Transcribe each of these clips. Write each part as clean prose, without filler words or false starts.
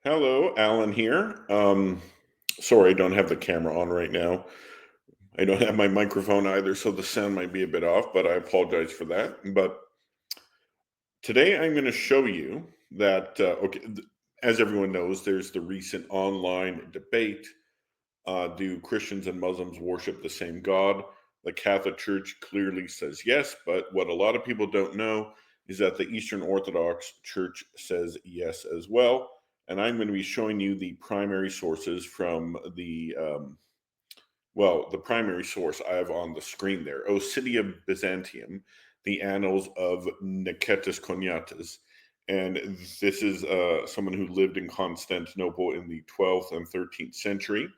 Hello, Alan here. Sorry, I don't have the camera on right now. I don't have my microphone either, so the sound might be a bit off, but I apologize for that. But today I'm going to show you that, as everyone knows, there's the recent online debate. Do Christians and Muslims worship the same God? The Catholic Church clearly says yes, but what a lot of people don't know is that the Eastern Orthodox Church says yes as well. And I'm going to be showing you the primary sources from the primary source I have on the screen there, Ossidia Byzantium, the Annals of Nicetas Cognatus. And this is someone who lived in Constantinople in the 12th and 13th century.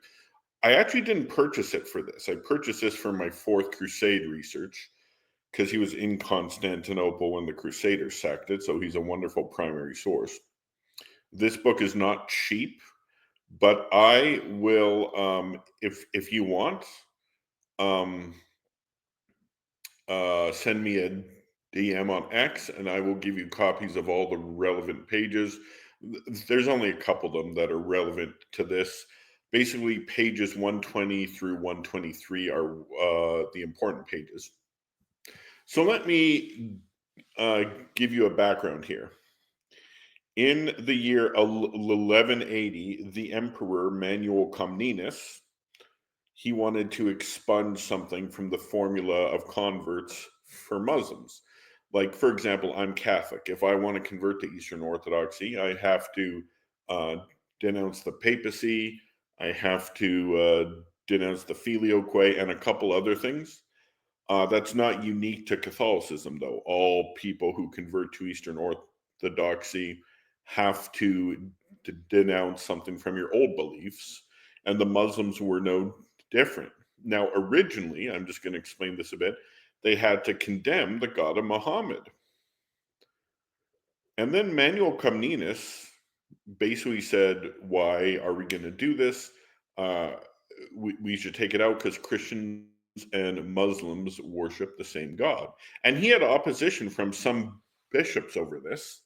I actually didn't purchase it for this. I purchased this for my Fourth Crusade research because he was in Constantinople when the Crusaders sacked it. So he's a wonderful primary source. This book is not cheap, but I will, if you want, um, send me a DM on X, and I will give you copies of all the relevant pages. There's only a couple of them that are relevant to this. Basically, pages 120 through 123 are the important pages. So let me give you a background here. In the year 1180, the emperor Manuel Comnenus, he wanted to expunge something from the formula of converts for Muslims. Like, for example, I'm Catholic. If I want to convert to Eastern Orthodoxy, I have to uh, denounce the papacy. I have to denounce the filioque and a couple other things. That's not unique to Catholicism, though. All people who convert to Eastern Orthodoxy have to denounce something from your old beliefs, and the Muslims were no different. Now, originally, I'm just going to explain this a bit, they had to condemn the God of Muhammad. And then Manuel Comnenus basically said, why are we going to do this? Uh, we should take it out because Christians and Muslims worship the same God. And he had opposition from some bishops over this.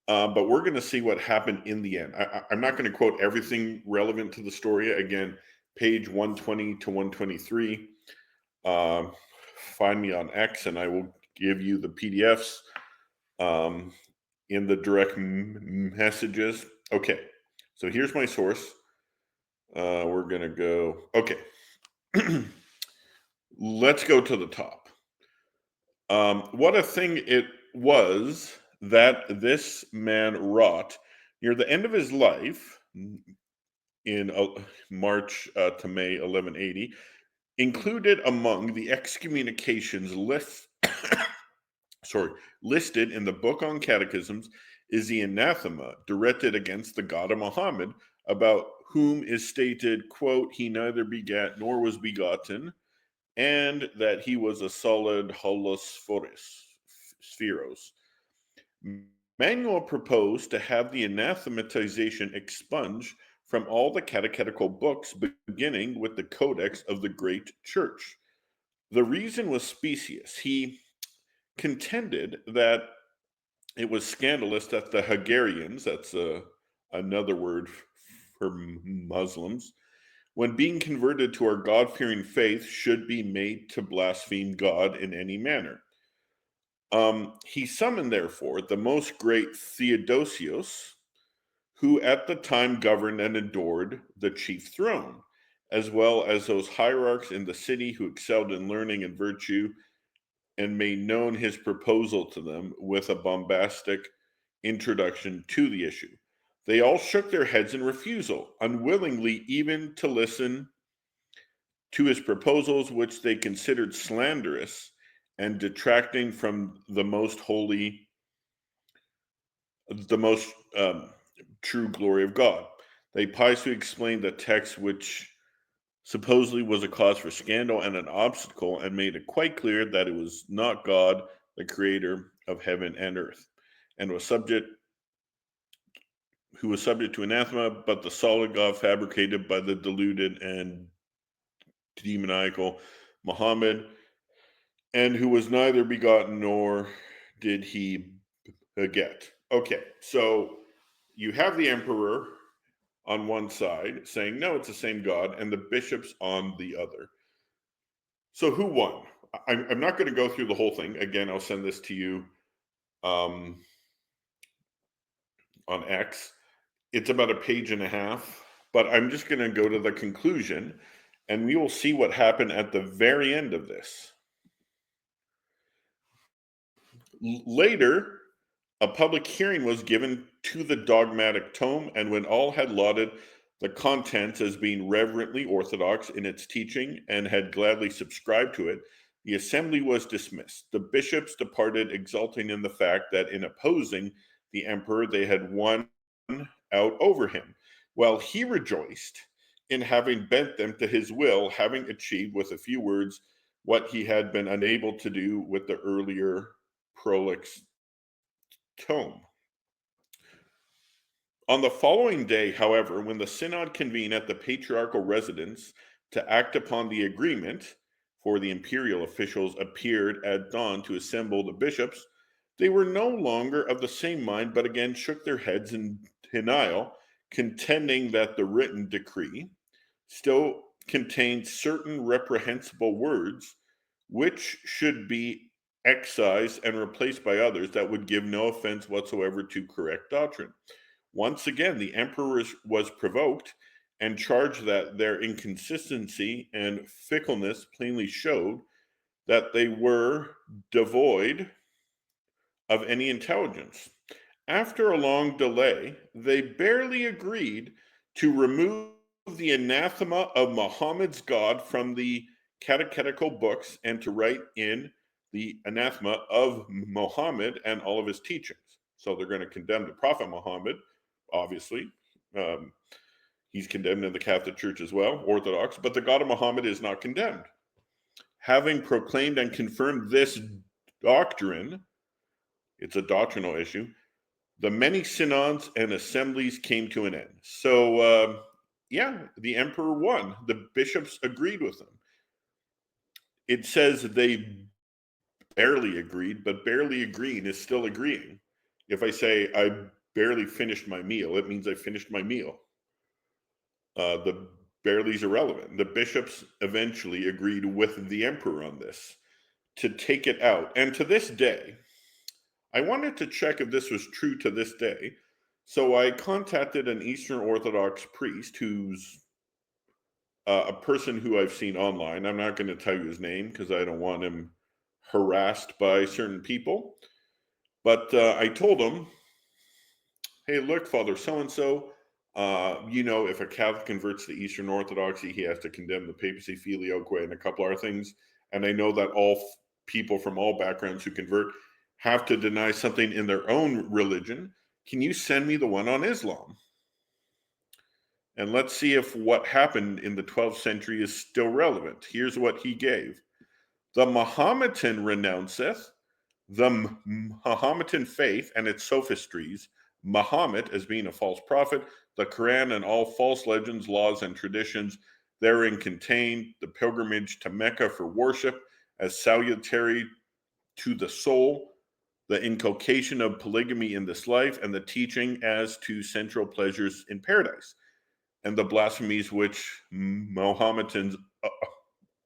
But we're going to see what happened in the end. I'm not going to quote everything relevant to the story. Again, page 120 to 123. Find me on X, and I will give you the PDFs in the direct messages. Okay, so here's my source. We're going to go. Okay, let's go to the top. What a thing it was that this man wrought near the end of his life in March to May 1180, included among the excommunications listed in the book on catechisms is the anathema directed against the God of Muhammad, about whom is stated, quote, he neither begat nor was begotten, and that he was a solid holos spheros. Manuel proposed to have the anathematization expunged from all the catechetical books, beginning with the Codex of the Great Church. The reason was specious. He contended that it was scandalous that the Hagarians, that's another word for Muslims, when being converted to our God-fearing faith, should be made to blaspheme God in any manner. He summoned, therefore, the most great Theodosius, who at the time governed and adored the chief throne, as well as those hierarchs in the city who excelled in learning and virtue, and made known his proposal to them with a bombastic introduction to the issue. They all shook their heads in refusal, unwillingly even to listen to his proposals, which they considered slanderous and detracting from the most holy, the most true glory of God. They piously explained the text, which supposedly was a cause for scandal and an obstacle, and made it quite clear that it was not God, the creator of heaven and earth, and who was subject to anathema, but the solid God fabricated by the deluded and demoniacal Muhammad, and who was neither begotten nor did he beget. Okay, so you have the emperor. on one side, saying, no, it's the same God, and the bishops on the other. So who won? I'm not going to go through the whole thing. Again, I'll send this to you on X. It's about a page and a half, but I'm just going to go to the conclusion, and we will see what happened at the very end of this. Later, a public hearing was given to the dogmatic tome, and when all had lauded the contents as being reverently orthodox in its teaching and had gladly subscribed to it, the assembly was dismissed. The bishops departed, exulting in the fact that in opposing the emperor they had won out over him, while he rejoiced in having bent them to his will, having achieved with a few words what he had been unable to do with the earlier prolix tome. On the following day, however, when the synod convened at the patriarchal residence to act upon the agreement, for the imperial officials appeared at dawn to assemble the bishops, they were no longer of the same mind, but again shook their heads in denial, contending that the written decree still contained certain reprehensible words, which should be excised and replaced by others that would give no offense whatsoever to correct doctrine. Once again, the emperor was provoked and charged that their inconsistency and fickleness plainly showed that they were devoid of any intelligence. After a long delay, they barely agreed to remove the anathema of Muhammad's God from the catechetical books and to write in the anathema of Muhammad and all of his teachings. So they're going to condemn the Prophet Muhammad, obviously. He's condemned in the Catholic Church as well, Orthodox, but the God of Muhammad is not condemned. Having proclaimed and confirmed this doctrine, it's a doctrinal issue, the many synods and assemblies came to an end. So, the emperor won. The bishops agreed with him. It says they barely agreed, but barely agreeing is still agreeing. If I say I barely finished my meal, it means I finished my meal. The barely is irrelevant. The bishops eventually agreed with the emperor on this to take it out. And to this day, I wanted to check if this was true to this day. So I contacted an Eastern Orthodox priest who's a person who I've seen online. I'm not going to tell you his name because I don't want him harassed by certain people. But I told him, hey, look, Father so-and-so, if a Catholic converts to Eastern Orthodoxy, he has to condemn the papacy, filioque, and a couple other things. And I know that all people from all backgrounds who convert have to deny something in their own religion. Can you send me the one on Islam? And let's see if what happened in the 12th century is still relevant. Here's what he gave. The Mahometan renounceth the Mahometan faith and its sophistries, Muhammad as being a false prophet, the Quran and all false legends, laws, and traditions therein contained, the pilgrimage to Mecca for worship as salutary to the soul, the inculcation of polygamy in this life, and the teaching as to sensual pleasures in paradise, and the blasphemies which Mohammedans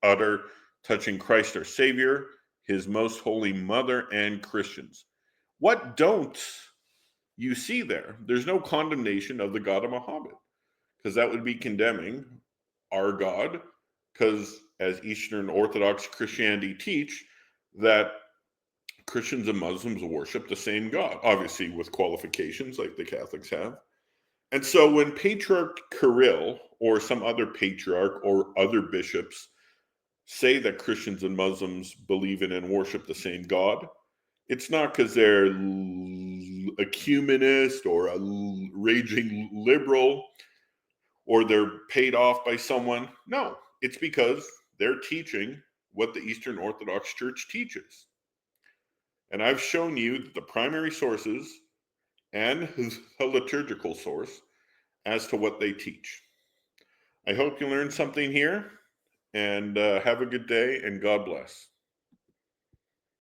utter touching Christ our Savior, his most holy mother, and Christians. What don't you see there? There's no condemnation of the God of Muhammad, because that would be condemning our God, because as Eastern Orthodox Christianity teach, that Christians and Muslims worship the same God, obviously with qualifications like the Catholics have. And so when Patriarch Kirill or some other patriarch or other bishops say that Christians and Muslims believe in and worship the same God, it's not because they're a ecumenist or a raging liberal or they're paid off by someone. No, it's because they're teaching what the Eastern Orthodox Church teaches. And I've shown you the primary sources and the liturgical source as to what they teach. I hope you learned something here, and have a good day, and God bless.